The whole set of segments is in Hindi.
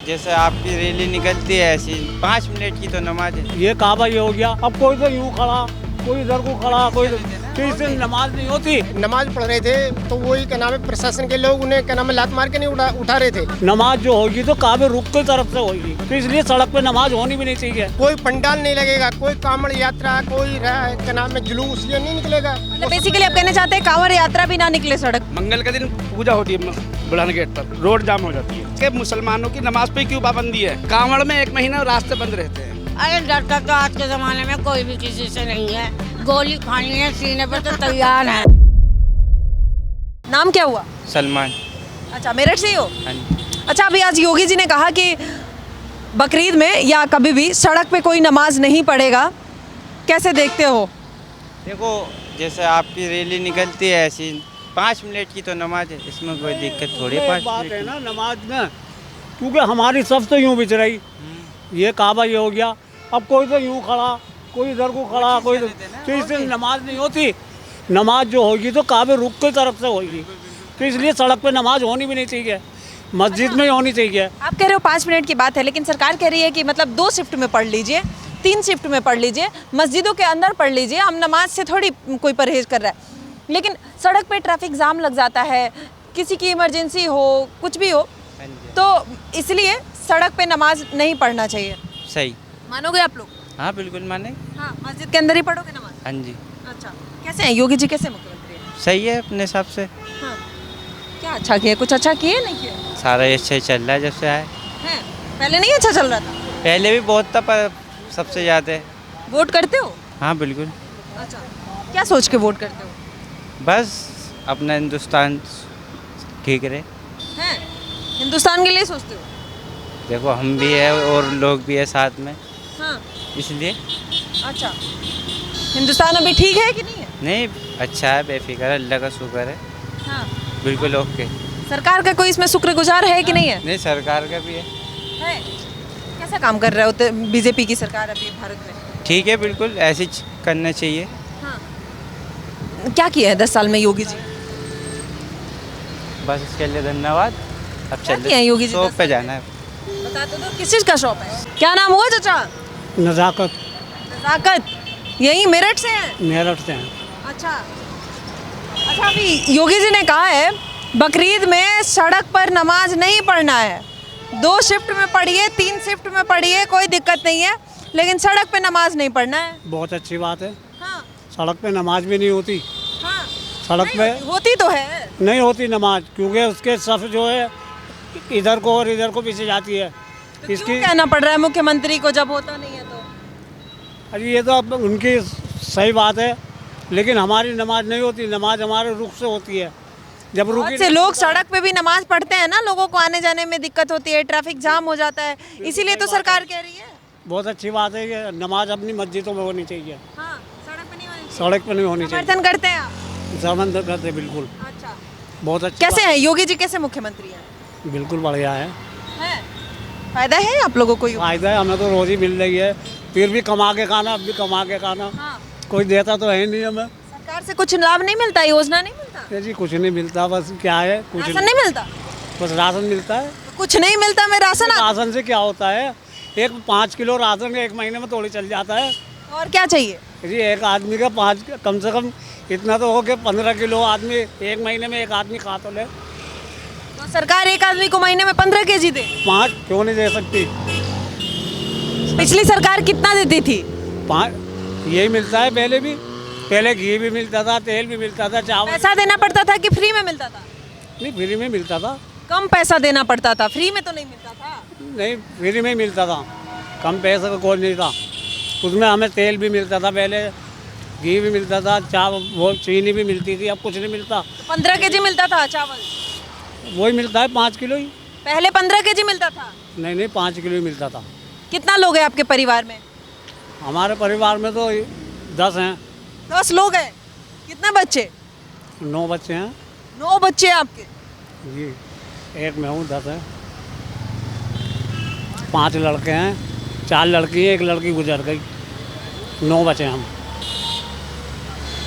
जैसे आपकी रैली निकलती है ऐसी 5 मिनट की तो नमाज है। ये काबा ये हो गया। अब कोई तो यूं खड़ा, कोई इधर को खड़ा, कोई तो इससे नमाज नहीं होती। नमाज पढ़ रहे थे तो वही क्या नाम है प्रशासन के लोग उन्हें क्या नाम है लात मार के नहीं उठा रहे थे। नमाज जो होगी तो काबे रुख की तरफ से होगी, तो इसलिए सड़क पे नमाज होनी भी नहीं चाहिए। कोई पंडाल नहीं लगेगा, कोई कांवड़ यात्रा, कोई क्या नाम है जुलूस ये नहीं निकलेगा। मतलब बेसिकली आप कहना चाहते हैं कांवड़ यात्रा भी ना निकले सड़क। मंगल के दिन पूजा होती है बुढ़ान गेट पर, रोड जाम हो जाती है कि मुसलमानों की नमाज पे क्यों पाबंदी है? कांवड़ में 1 महीना रास्ते बंद रहते हैं। अरे डरता तो आज के जमाने में कोई भी किसी से नहीं है, गोली खानी है सीने पर तो तैयार है। नाम क्या हुआ? सलमान। अच्छा, मेरठ से ही हो? हाँ जी। अच्छा, अभी आज योगी जी ने कहा कि बकरीद में या कभी भी सड़क पे कोई नमाज नहीं पढ़ेगा, कैसे देखते हो? देखो जैसे आपकी रैली निकलती है ऐसी 5 मिनट की तो नमाज है, इसमें कोई दिक्कत थोड़ी। 5 बात मिनट है ना नमाज में, क्योंकि हमारी सब तो यूं बिच रही। ये काबा ये हो गया। अब कोई तो यूं खड़ा, कोई इधर को खड़ा, कोई तो इससे नमाज नहीं होती। नमाज जो होगी तो काबे रुख की तरफ से होगी, तो इसलिए सड़क पे नमाज होनी भी नहीं चाहिए, मस्जिद में ही होनी चाहिए। आप कह रहे हो 5 मिनट की बात है, लेकिन सरकार कह रही है कि मतलब 2 शिफ्ट में पढ़ लीजिए, 3 शिफ्ट में पढ़ लीजिए, मस्जिदों के अंदर पढ़ लीजिए। हम नमाज से थोड़ी कोई परहेज कर रहा है, लेकिन सड़क पे ट्रैफिक जाम लग जाता है, किसी की इमरजेंसी हो, कुछ भी हो, तो इसलिए सड़क पे नमाज नहीं पढ़ना चाहिए। सही। मानोगे आप लोग? हाँ बिल्कुल माने। हाँ, मस्जिद के अंदर ही पढ़ोगे नमाज? हाँ जी। अच्छा, कैसे हैं योगी जी, कैसे मुख्यमंत्री हैं? सही है अपने हिसाब से। हाँ, क्या अच्छा किया? कुछ अच्छा किए नहीं किए? सारा अच्छा ही चल रहा है जब से आए। हैं? पहले नहीं अच्छा चल रहा था? पहले भी बहुत था पर सबसे ज़्यादा है। वोट करते हो? हाँ बिल्कुल। अच्छा, क्या सोच के वोट करते हो? बस अपना हिंदुस्तान ठीक रहे। हैं? हिंदुस्तान के लिए सोचते हो? देखो हम भी है और लोग भी है साथ में, हाँ। इसलिए। अच्छा, हिंदुस्तान अभी ठीक है कि नहीं है? नहीं अच्छा है, बेफिक्र है, अल्लाह का शुक्र है, हाँ। बिल्कुल ओके। सरकार का कोई इसमें शुक्रगुजार है कि नहीं है? नहीं सरकार का भी है। है। कैसा काम कर रहा है होते बीजेपी की सरकार अभी भारत में? ठीक है बिल्कुल, ऐसे ही करना चाहिए। हाँ। क्या किया है 10 साल में योगी जी? बस इसके लिए धन्यवाद। अब क्या चल किया है योगी जी शॉप 10 पे जाना है। बता तो दो, किस चीज़ का शॉप है? क्या नाम हुआ चाचा? नज़ाकत। नज़ाकत। यही मेरठ से है? मेरठ से हैं। अच्छा। अच्छा, अभी योगी जी ने कहा है बकरीद में सड़क पर नमाज नहीं पढ़ना है, 2 शिफ्ट में पढ़िए, 3 शिफ्ट में पढ़िए, कोई दिक्कत नहीं है, लेकिन सड़क पे नमाज नहीं पढ़ना है। बहुत अच्छी बात है। हाँ। सड़क पे नमाज भी नहीं होती। हाँ। सड़क पे होती तो है। नहीं होती नमाज, क्योंकि उसके सफ जो है इधर को और इधर को पीछे जाती है। तो क्यों कहना पड़ रहा है मुख्यमंत्री को जब होता नहीं है तो? अरे ये तो अब उनकी सही बात है, लेकिन हमारी नमाज नहीं होती। नमाज हमारे रुख से होती है। जब रुकी बहुत से लोग सड़क पे भी नमाज पढ़ते हैं ना, लोगों को आने जाने में दिक्कत होती है, ट्रैफिक जाम हो जाता है, इसीलिए तो सरकार कह रही है। बहुत अच्छी बात है कि नमाज अपनी मस्जिदों में होनी चाहिए, हाँ, सड़क पे नहीं होनी चाहिए। सड़क पे नहीं होनी चाहिए। समर्थन करते हैं आप? समर्थन करते बिल्कुल। अच्छा, बहुत अच्छी कैसे हैं योगी जी, कैसे मुख्यमंत्री हैं? बात। बिल्कुल बढ़िया है। फायदा है आप लोगों को? फायदा है, हमें तो रोजी मिल रही है, फिर भी कमा के खाना, अब भी कमा के खाना। हाँ। कोई देता तो है नहीं हमें। सरकार से कुछ लाभ नहीं मिलता, योजना नहीं मिलता? ये जी कुछ नहीं मिलता, बस क्या है कुछ राशन नहीं मिलता? बस राशन मिलता है। कुछ नहीं मिलता में राशन राशन से क्या होता है, एक 5 किलो राशन 1 महीने में थोड़ी चल जाता है। और क्या चाहिए? जी एक आदमी का 5 कम से कम इतना तो हो कि 15 किलो आदमी 1 महीने में एक आदमी खा तो ले। तो सरकार एक आदमी को महीने में 15 केजी दे? 5 क्यों नहीं दे सकती? पिछली सरकार कितना देती थी? 5 यही मिलता है। पहले घी भी मिलता था, तेल भी मिलता था, चावल। पैसा देना पड़ता था कि फ्री में मिलता था? नहीं फ्री में मिलता था। कम पैसा देना पड़ता था, फ्री में तो नहीं मिलता था। नहीं फ्री में मिलता था, कम पैसे का कोई नहीं था। उसमें हमें तेल भी मिलता था, पहले घी भी मिलता था, चावल वो चीनी भी मिलती थी, अब कुछ नहीं मिलता। 15 केजी मिलता था चावल? वही मिलता है 5 किलो ही। पहले 15 केजी मिलता था? नहीं 5 किलो ही मिलता था। कितना लोग हैं आपके परिवार में? हमारे परिवार में तो 10 हैं। 10 लोग हैं। कितने बच्चे? 9 बच्चे हैं 9 बच्चे हैं आपके? जी, एक मैं हूँ, 10 हैं। 5 लड़के हैं, 4 लड़की हैं, 1 लड़की गुजर गई, 9 बचे हम।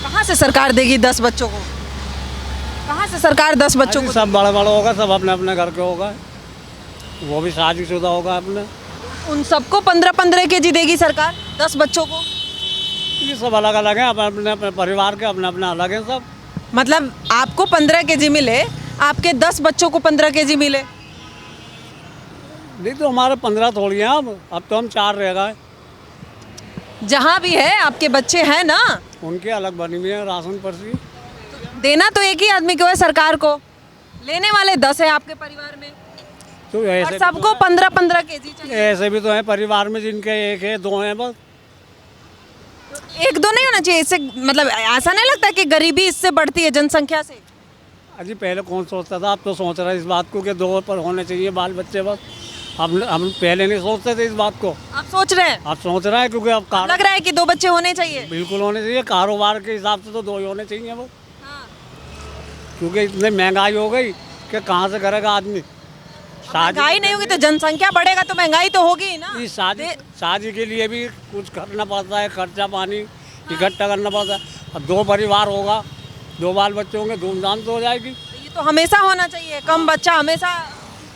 कहाँ से सरकार देगी 10 बच्चों को? कहाँ से सरकार 10 बच्चों को? सब बड़े बड़े होगा, सब अपने अपने घर के होगा। वो भी शादीशुदा होगा अपने। उन सबको 15-15 kg देगी सरकार 10 बच्चों को। ये सब अलग अलग हैं, अपने अपने परिवार के अपना अपना अलग हैं सब। मतलब आपको 15 kg मिले, आपके 10 बच्चों को 15 kg मिले। नहीं तो हमारे 15 थोड़ी हैं अब तो हम 4 रह गए। जहाँ भी है आपके बच्चे हैं ना, उनके अलग बनी हुई है राशन पर्ची। देना तो एक ही आदमी को है सरकार को, लेने वाले 10 है आपके परिवार में तो और ऐसे सबको 15-15 kg चाहिए। ऐसे भी तो हैं परिवार में जिनके 1 है 2 हैं बस। एक दो नहीं होना चाहिए इससे, मतलब ऐसा नहीं लगता कि गरीबी इससे बढ़ती है जनसंख्या से? अजी पहले कौन सोचता था, अब तो सोच रहा है इस बात को कि 2 पर होने चाहिए बाल बच्चे बस। हम पहले नहीं सोचते थे इस बात को, आप सोच रहे हैं? अब सोच रहा है क्योंकि अब लग रहा है कि 2 बच्चे होने चाहिए। बिल्कुल होने चाहिए। कारोबार के हिसाब से तो 2 ही होने चाहिए वो, हाँ। क्योंकि इतनी महंगाई हो गई कि कहाँ से करेगा आदमी। महंगाई नहीं होगी तो जनसंख्या बढ़ेगा तो महंगाई तो होगी ही ना। इस शादी के लिए भी कुछ करना पड़ता है, खर्चा पानी इकट्ठा करना पड़ता है। अब 2 परिवार होगा, 2 बाल बच्चे होंगे, धूमधाम तो हो जाएगी। ये तो हमेशा होना चाहिए, कम बच्चा हमेशा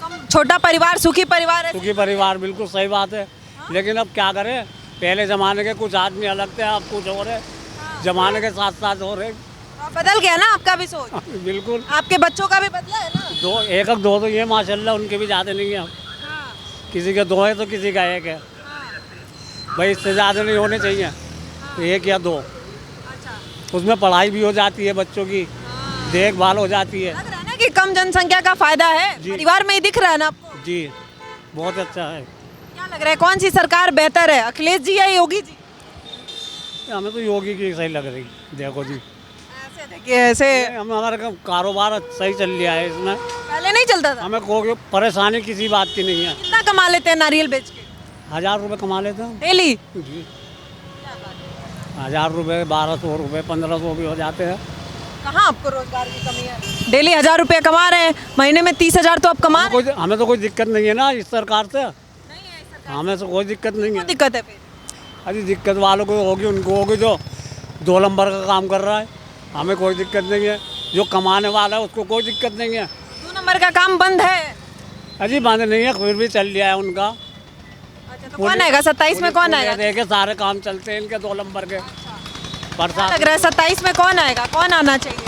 कम, छोटा परिवार सुखी परिवार है। सुखी परिवार बिल्कुल सही बात है। लेकिन अब क्या करें, पहले ज़माने के कुछ आदमी अलग थे, अब कुछ हो रहे, ज़माने के साथ साथ हो रहे। बदल गया ना आपका भी सोच, बिल्कुल। आपके बच्चों का भी बदला है ना। 2 1 2 तो ये माशाल्लाह, उनके भी ज़्यादा नहीं है। किसी के 2 है तो किसी का 1 है भाई, इससे ज़्यादा नहीं होने चाहिए। 1 या 2, उसमें पढ़ाई भी हो जाती है बच्चों की, देखभाल हो जाती है। लग रहा है ना कि कम जनसंख्या का फायदा है, परिवार में ही दिख रहा है ना आपको। जी बहुत अच्छा है। क्या लग रहा है कौन सी सरकार बेहतर है, अखिलेश जी या योगी जी? हमें तो योगी की सही लग रही। देखो जी, ऐसे देखिए, ऐसे हमारा कारोबार सही चल रहा है इसमें, पहले नहीं चलता था। हमें कोई परेशानी किसी बात की नहीं है। कितना कमा लेते हैं नारियल बेच के? 1000 रुपये कमा लेते हैं डेली? जी। 1000 रुपये, 1200 रुपये, 1500 भी हो जाते हैं। कहाँ आपको रोजगार की कमी है? डेली 1000 रुपये कमा रहे हैं, महीने में 30,000 तो आप कमा रहे हैं। हमें तो कोई दिक्कत नहीं है ना इस सरकार से, नहीं है इस सरकार हमें तो कोई दिक्कत नहीं को है। दिक्कत है फिर? अरे दिक्कत वालों को होगी, उनको होगी जो 2 नंबर का काम कर रहा है। हमें कोई दिक्कत नहीं है, जो कमाने वाला है उसको कोई दिक्कत नहीं है। 2 नंबर का काम बंद है? अजी बंद नहीं है, फिर भी चल रहा है उनका। अच्छा तो कौन आएगा 27 में? कौन आएगा? देखे सारे काम चलते हैं इनके 2 नंबर के। क्या बरसात लग रहा है 27 में कौन आएगा, कौन आना चाहिए?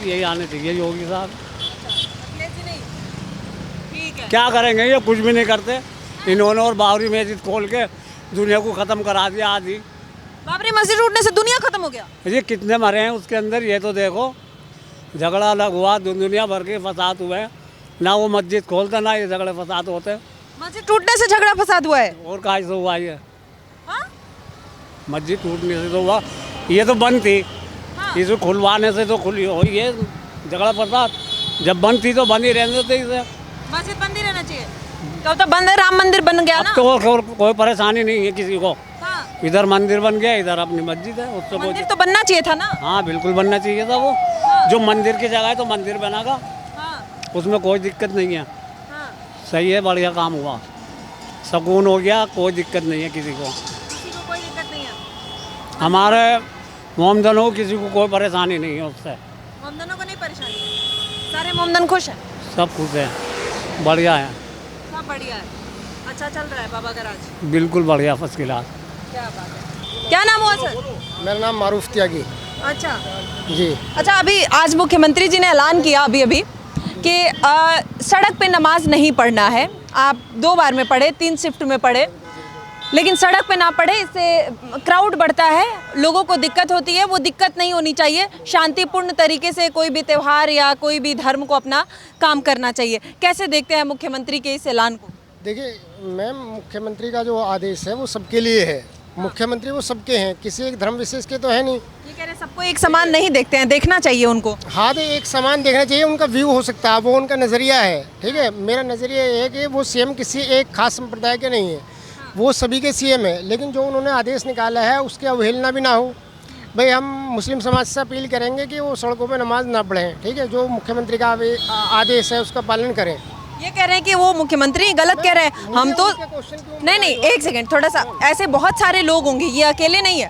यही आने चाहिए योगी साहब। अखिलेश जी नहीं? ठीक है। क्या करेंगे, ये कुछ भी नहीं करते। इन्होंने और बाबरी मस्जिद खोल के दुनिया को ख़त्म करा दिया आधी। बाबरी मस्जिद टूटने से दुनिया खत्म हो गया? ये कितने मरे हैं उसके अंदर, ये तो देखो। झगड़ा अलग हुआ, दुनिया भर के फसाद हुए, ना वो मस्जिद खोलता ना ये झगड़े फसाद होते। मस्जिद टूटने से झगड़ा फसाद हुआ है? और कहाँ से हुआ ये? हाँ? मस्जिद टूटने से तो हुआ, ये तो बंद थी। हाँ। इसे खुलवाने से तो खुली हो ये झगड़ा फसाद। जब बंद थी तो बंद ही रहने देते इसे। मस्जिद बंद ही रहना चाहिए। कब तो बंद है, राम मंदिर बन गया ना। अब तो कोई परेशानी नहीं है किसी को। हाँ। इधर मंदिर बन गया, इधर अपनी मस्जिद है, उससे कोई। मंदिर तो बनना चाहिए था ना। हाँ बिल्कुल बनना चाहिए था वो। जो मंदिर की जगह है तो मंदिर बनागा, हाँ। उसमें कोई दिक्कत नहीं है। हाँ। सही है, बढ़िया काम हुआ, सुकून हो गया, कोई दिक्कत नहीं है किसी को। किसी को कोई दिक्कत नहीं है। हमारे मोमदनों को किसी को कोई परेशानी नहीं है उससे। मोमदनों को नहीं परेशानी है, सारे मोमदन खुश हैं, सब खुश है, बढ़िया है, सब बढ़िया है। अच्छा चल रहा है बाबा का राज? बिल्कुल बढ़िया, फर्स्ट क्लास। क्या बात है। क्या नाम हुआ सर? मेरा नाम मारूफ त्यागी। अच्छा जी। अच्छा, अभी आज मुख्यमंत्री जी ने ऐलान किया अभी कि सड़क पे नमाज नहीं पढ़ना है। आप 2 बार में पढ़े, 3 शिफ्ट में पढ़े, लेकिन सड़क पे ना पढ़े, इससे क्राउड बढ़ता है, लोगों को दिक्कत होती है। वो दिक्कत नहीं होनी चाहिए, शांतिपूर्ण तरीके से कोई भी त्यौहार या कोई भी धर्म को अपना काम करना चाहिए। कैसे देखते हैं मुख्यमंत्री के इस ऐलान को? देखिए मैम, मुख्यमंत्री का जो आदेश है वो सबके लिए है। मुख्यमंत्री वो सबके हैं, किसी एक धर्म विशेष के तो है नहीं। ये कह रहे हैं सबको एक समान नहीं देखते हैं, देखना चाहिए उनको। हाँ तो एक समान देखना चाहिए, उनका व्यू हो सकता है, वो उनका नज़रिया है। ठीक है, मेरा नज़रिया ये है कि वो सीएम किसी एक खास संप्रदाय के नहीं है, वो सभी के सीएम है। लेकिन जो उन्होंने आदेश निकाला है उसकी अवहेलना भी ना हो। भाई हम मुस्लिम समाज से अपील करेंगे कि वो सड़कों पे नमाज ना पढ़ें। ठीक है, जो मुख्यमंत्री का आदेश है उसका पालन करें। ये कह रहे हैं कि वो मुख्यमंत्री गलत कह रहे हैं, हम तो नहीं, एक सेकंड, थोड़ा सा, ऐसे बहुत सारे लोग होंगे, ये अकेले नहीं है,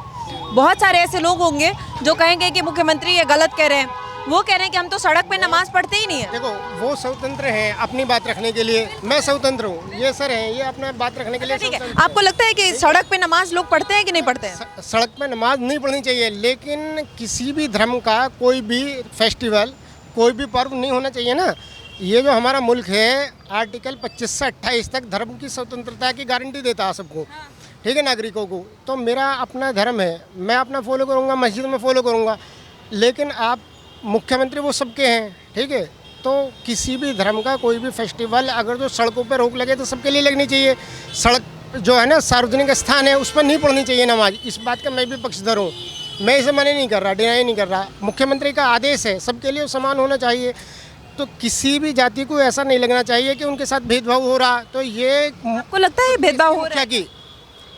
बहुत सारे ऐसे लोग होंगे जो कहेंगे कि मुख्यमंत्री ये गलत कह रहे हैं। वो कह रहे हैं कि हम तो सड़क पे नमाज पढ़ते ही नहीं है। देखो वो स्वतंत्र हैं अपनी बात रखने के लिए, मैं स्वतंत्र हूँ, ये सर हैं ये अपना बात रखने के लिए ठीक है, स्वतंत्र आपको लगता है कि सड़क पे नमाज लोग पढ़ते हैं कि नहीं पढ़ते हैं? सड़क पे नमाज नहीं पढ़नी चाहिए, लेकिन किसी भी धर्म का कोई भी फेस्टिवल, कोई भी पर्व नहीं होना चाहिए ना। ये जो हमारा मुल्क है आर्टिकल 25 से 28 तक धर्म की स्वतंत्रता की गारंटी देता है सबको, ठीक है, नागरिकों को। तो मेरा अपना धर्म है, मैं अपना फॉलो करूँगा, मस्जिद में फॉलो करूँगा, लेकिन आप मुख्यमंत्री वो सबके हैं, ठीक है। तो किसी भी धर्म का कोई भी फेस्टिवल अगर जो सड़कों पर रोक लगे तो सबके लिए लगनी चाहिए। सड़क जो है ना सार्वजनिक स्थान है उस पर नहीं पढ़नी चाहिए नमाज, इस बात का मैं भी पक्षधर हूँ। मैं इसे मना नहीं कर रहा, डिनाई नहीं कर रहा, मुख्यमंत्री का आदेश है, सबके लिए समान होना चाहिए। तो किसी भी जाति को ऐसा नहीं लगना चाहिए कि उनके साथ भेदभाव हो रहा। तो ये आपको लगता है भेदभाव हो रहा है? मुखिया की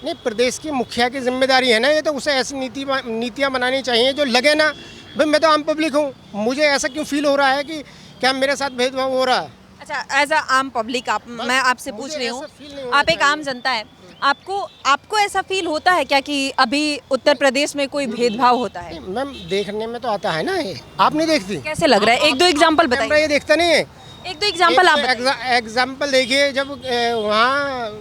नहीं, प्रदेश की मुखिया की जिम्मेदारी है ना ये, तो उसे ऐसी नीतियाँ बनानी चाहिए जो लगे ना भाई मैं तो आम पब्लिक हूँ, मुझे ऐसा क्यों फील हो रहा है कि क्या मेरे साथ भेदभाव हो रहा है। अच्छा, एज अ आम पब्लिक मैं आपसे पूछ रही हूँ, ऐसा feel नहीं होना आप एक आम जनता है, आपको ऐसा फील होता है क्या कि अभी उत्तर प्रदेश में कोई भेदभाव होता है? मैम देखने में तो आता है ना, ये आप नहीं देखती? कैसे लग रहा है? एक दो एग्जांपल कैमरा बताइए। ये देखता नहीं है? एक दो एग्जांपल आप बताइए। एग्जाम्पल देखिए, जब वहाँ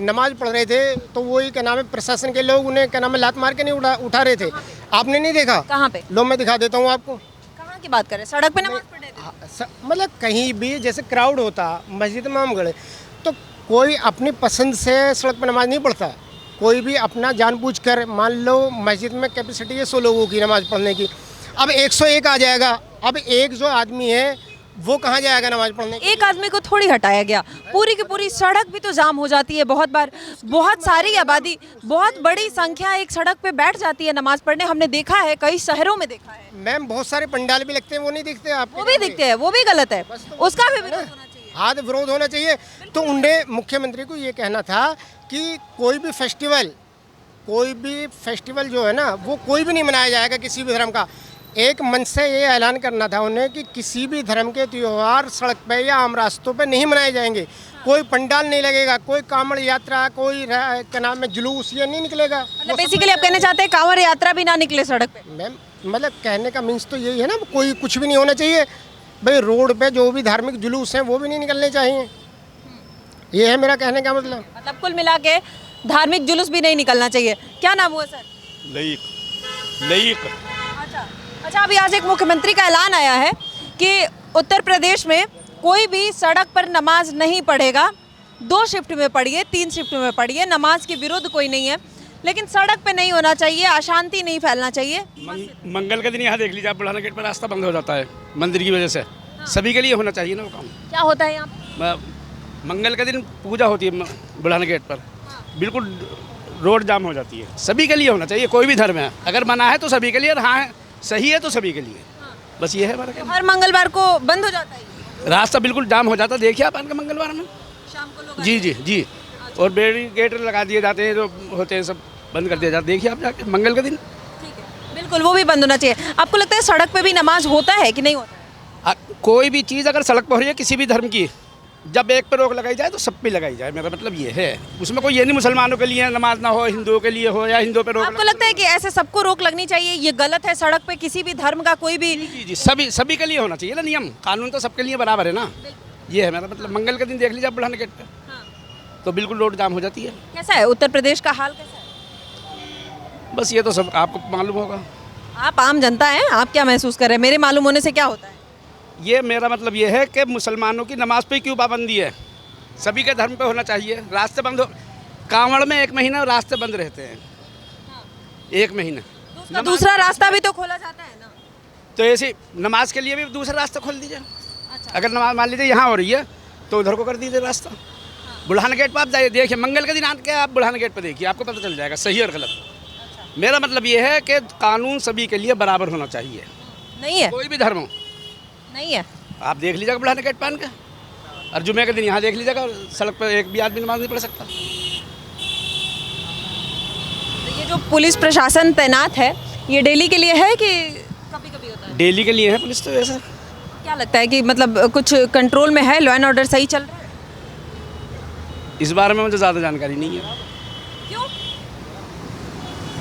नमाज पढ़ रहे थे तो वही क्या नाम है प्रशासन के लोग उन्हें क्या नाम है लात मार के नहीं उठा रहे थे, आपने नहीं देखा? कहाँ पे? लो मैं दिखा देता हूँ आपको। कहाँ की बात करें? सड़क पे नमाज पढ़ रहे थे? मतलब कहीं भी जैसे क्राउड होता मस्जिद में हम गए तो कोई अपनी पसंद से सड़क पर नमाज नहीं पढ़ता, कोई भी अपना जानबूझकर, मान लो मस्जिद में कैपेसिटी है 100 लोगों की नमाज पढ़ने की, अब 101 आ जाएगा, अब एक जो आदमी है वो कहाँ जाएगा नमाज पढ़ने? एक आदमी को थोड़ी हटाया गया, पूरी की पूरी सड़क भी तो जाम हो जाती है बहुत बार। बहुत सारी आबादी, बहुत बड़ी संख्या एक सड़क पे बैठ जाती है नमाज पढ़ने, हमने देखा है, कई शहरों में देखा है। मैम बहुत सारे पंडाल भी लगते हैं, वो नहीं दिखते आपको? वो भी दिखते हैं, वो भी गलत है, उसका भी विरोध होना चाहिए। हाँ तो विरोध होना चाहिए। तो उन्हें मुख्यमंत्री को ये कहना था कि कोई भी फेस्टिवल जो है ना वो कोई भी नहीं मनाया जाएगा किसी भी धर्म का। एक मंच से ये ऐलान करना था उन्हें कि किसी भी धर्म के त्यौहार सड़क पे या आम रास्तों पे नहीं मनाए जाएंगे, कोई पंडाल नहीं लगेगा, कोई कांवड़ यात्रा, कोई क्या नाम है जुलूस, ये नहीं निकलेगा। मतलब बेसिकली आप कहना चाहते हैं कांवड़ यात्रा भी ना निकले सड़क पे? मैम मतलब कहने का मीन्स तो यही है ना, कोई कुछ भी नहीं होना चाहिए भाई, रोड पे जो भी धार्मिक जुलूस हैं वो भी नहीं निकलने चाहिए, ये है मेरा कहने का मतलब। मतलब कुल मिला के धार्मिक जुलूस भी नहीं निकलना चाहिए। क्या नाम हुआ सर? लईक। अच्छा, अभी आज एक मुख्यमंत्री का ऐलान आया है कि उत्तर प्रदेश में कोई भी सड़क पर नमाज नहीं पढ़ेगा, 2 शिफ्ट में पढ़िए, 3 शिफ्ट में पढ़िए, नमाज के विरुद्ध कोई नहीं है, लेकिन सड़क पे नहीं होना चाहिए, अशांति नहीं फैलना चाहिए। मंगल के दिन यहाँ देख लीजिए आप, बुढ़ाना गेट पर रास्ता बंद हो जाता है मंदिर की वजह से। सभी के लिए होना चाहिए ना वो काम। क्या होता है यहाँ पे? मंगल के दिन पूजा होती है बुढ़ाना गेट पर, बिल्कुल रोड जाम हो जाती है। सभी के लिए होना चाहिए, कोई भी धर्म है, अगर मना है तो सभी के लिए, और हाँ सही है तो सभी के लिए, बस ये है हमारा कहना। हर मंगलवार को बंद हो जाता है रास्ता, बिल्कुल जाम हो जाता है, देखिए आप मंगलवार में शाम को लोग जी। और बैरिकेड लगा दिए जाते हैं, जो होते हैं सब बंद कर दिया जाता है, देखिए आप जाके मंगल के दिन। ठीक है, बिल्कुल वो भी बंद होना चाहिए। आपको लगता है सड़क पे भी नमाज होता है कि नहीं होता है? कोई भी चीज़ अगर सड़क पर हो रही है किसी भी धर्म की, जब एक पे रोक लगाई जाए तो सब पे लगाई जाए, मेरा मतलब ये है। उसमें कोई ये नहीं मुसलमानों के लिए नमाज ना हो, हिंदुओं के लिए हो, या हिंदुओं पे रोक। आपको लगता है कि ऐसे सबको रोक लगनी चाहिए, ये गलत है? सड़क पे किसी भी धर्म का कोई भी जी सभी के लिए होना चाहिए ना, नियम कानून तो सबके लिए बराबर है ना, ये है मेरा मतलब। मंगल के दिन देख लीजिए आप बुढ़ाना गेट पे, तो बिल्कुल रोड जाम हो जाती है। कैसा है उत्तर प्रदेश का हाल, कैसा है? बस ये तो सब आपको मालूम होगा, आप आम जनता हैं, आप क्या महसूस कर रहे हैं? मेरे मालूम होने से क्या होता है? ये मेरा मतलब ये है कि मुसलमानों की नमाज पे क्यों पाबंदी है? सभी के धर्म पे होना चाहिए। रास्ते बंद हो, कांवड़ में 1 महीना रास्ते बंद रहते हैं, 1 महीना। दूसरा रास्ता भी तो खोला जाता है ना, तो ऐसे नमाज के लिए भी दूसरा रास्ता खोल दीजिए। अगर नमाज मान लीजिए यहाँ हो रही है तो उधर को कर दीजिए रास्ता। बुढ़ाना गेट पर आप जाइए, देखिए मंगल के दिन आके आप बुढ़ाना गेट पर देखिए, आपको पता चल जाएगा सही और गलत। मेरा मतलब ये है कि कानून सभी के लिए बराबर होना चाहिए, नहीं है? कोई भी धर्म हो नहीं है। आप देख लीजिएगा बुढ़ाना गेट पान का, और जुमे के दिन यहाँ देख लीजिएगा, सड़क पर एक भी आदमी नमाज नहीं पढ़ सकता। तो ये जो पुलिस प्रशासन तैनात है, ये डेली के लिए है कि कभी कभी होता है? डेली के लिए है पुलिस, तो ऐसा क्या लगता है कि मतलब कुछ कंट्रोल में है, लॉ एंड ऑर्डर सही चल रहा है? इस बारे में मुझे ज़्यादा जानकारी नहीं है। क्यों?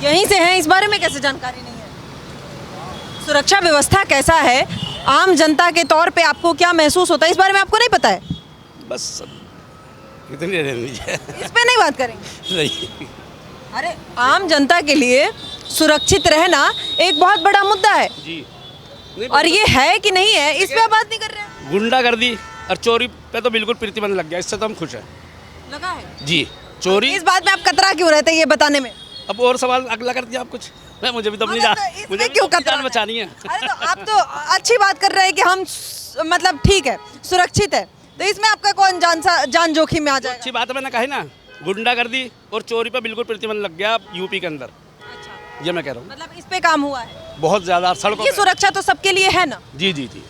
यहीं से हैं, इस बारे में कैसे जानकारी नहीं है? सुरक्षा व्यवस्था कैसा है आम जनता के तौर पे आपको क्या महसूस होता है, इस बारे में आपको नहीं पता है? बस इतनी रहने दीजिए। इस पे नहीं बात करेंगे। नहीं, अरे आम जनता के लिए सुरक्षित रहना एक बहुत बड़ा मुद्दा है, जी नहीं, और ये है कि नहीं है इस पे आप बात नहीं कर रहे हैं। गुंडागर्दी और चोरी पे तो बिल्कुल प्रतिबंध लग गया, इससे तो हम खुश हैं। लगा है जी, चोरी। इस बात में आप कतरा क्यों रहते हैं ये बताने में? अब और सवाल अगला कर दिया आप कुछ। मैं मुझे भी तो अपनी मतलब जान, इसमें मुझे भी क्यों तो अपनी कतराना जान बचानी है। अरे तो आप तो अच्छी बात कर रहे हैं कि हम मतलब ठीक है, सुरक्षित है, तो इसमें आपका कौन जान जोखिम में आ जाएगा? अच्छी बात है, मैंने कही ना, गुंडागर्दी और चोरी पे बिल्कुल प्रतिबंध लग गया यूपी के अंदर। अच्छा, ये मैं कह रहा हूँ, मतलब इस पे काम हुआ है। बहुत ज़्यादा सड़कों ये पे। सुरक्षा तो सबके लिए है ना? जी जी जी,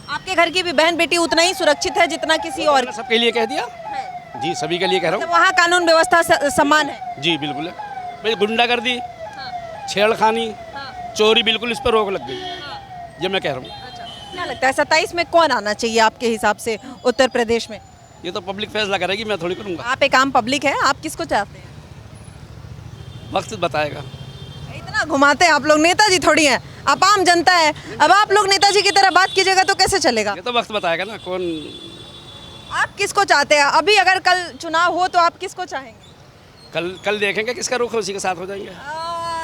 आपके घर की भी बहन बेटी उतना ही सुरक्षित है जितना किसी और मैंने सबके लिए कह दिया। है। जी, सभी के लिए कह रहा तो हूँ। वहाँ कानून व्यवस्था समान है। जी बिल्कुल है भाई, गुंडागर्दी, छेड़खानी, चोरी, बिल्कुल इस पर रोक लग गई। ये मैं कह रहा हूँ। अच्छा, क्या लगता है 27 में कौन आना चाहिए आपके हिसाब से उत्तर प्रदेश में? ये तो पब्लिक फैसला करेगी, मैं थोड़ी करूँगा। आप एक आम पब्लिक है, आप किसको चाहते हैं? वक्त बताएगा। इतना घुमाते हैं आप लोग, नेताजी थोड़ी हैं, आप आम जनता है। अब आप लोग नेताजी की तरह बात कीजिएगा तो कैसे चलेगा? ये तो वक्त बताएगा ना कौन। आप किसको चाहते हैं? अभी अगर कल चुनाव हो तो आप किसको चाहेंगे? कल देखेंगे किसका रुख है, उसी के साथ हो जाएंगे।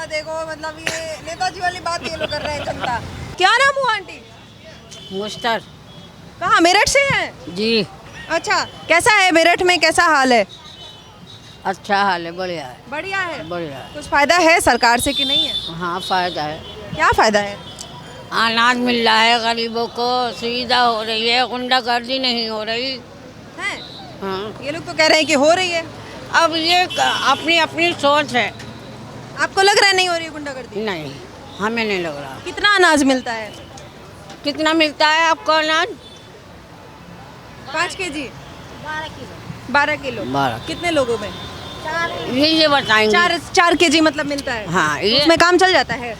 देखो मतलब ये नेताजी वाली बात ये लोग कर रहे हैं जनता। क्या नाम हुआ आंटी? मुश्तर। कहाँ, मेरठ से हैं? जी, अच्छा, कैसा है मेरठ में, कैसा हाल है? अच्छा हाल है, बढ़िया है, बढ़िया है। बढ़िया है। कुछ फायदा है सरकार से कि नहीं है? हाँ, फायदा है। क्या फायदा है? अनाज मिल रहा है गरीबों को, सुविधा हो रही है, गुंडागर्दी नहीं हो रही है? हाँ। ये लोग तो कह रहे हैं कि हो रही है। अब ये अपनी अपनी सोच है। आपको लग रहा है नहीं हो रही है गुंडागर्दी? नहीं, हमें नहीं लग रहा। कितना अनाज मिलता है? कितना मिलता है आपको अनाज? 5 केजी? 12 किलो। 12। कितने लोगों में? ये बताएंगे। 4 केजी मतलब मिलता है। हाँ, ये उसमें काम चल जाता है।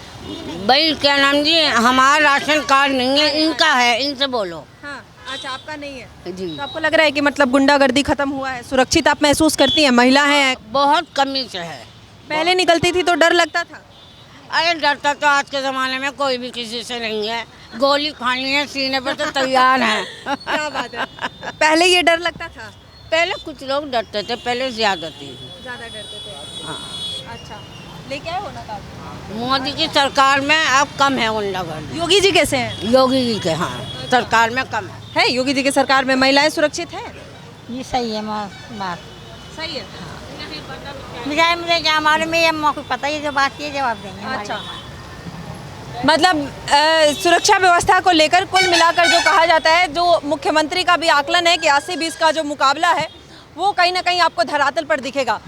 भाई क्या नाम जी, हमारा राशन कार्ड नहीं है, इनका है, इनसे बोलो। हाँ, अच्छा, आपका नहीं है। जी, तो आपको लग रहा है कि मतलब गुंडागर्दी खत्म हुआ है, सुरक्षित आप महसूस करती हैं? महिला हैं, बहुत कमी से है। पहले निकलती थी तो डर लगता था। अरे डरता तो आज के ज़माने में कोई भी किसी से नहीं है, गोली खानी है सीने पर तो तैयार है। क्या बात है, पहले ये डर लगता था? पहले कुछ लोग डरते थे, पहले ज़्यादा थी। ज़्यादा डरते थे। हाँ, अच्छा, लेके आए हो ना कार्ड? मोदी की सरकार में अब कम है गुंडागर्दी। योगी जी कैसे हैं? योगी जी के हाँ सरकार में कम है योगी जी की सरकार में महिलाएं सुरक्षित हैं? ये सही है बात। सही है। मुझे क्या मालूम है, ये मौके पता ही, जो बात की जवाब देंगे हमारे। अच्छा, मतलब सुरक्षा व्यवस्था को लेकर कुल मिलाकर जो कहा जाता है, जो मुख्यमंत्री का भी आकलन है कि 80-20 का जो मुकाबला है वो कहीं ना कहीं आपको धरातल पर दिखेगा।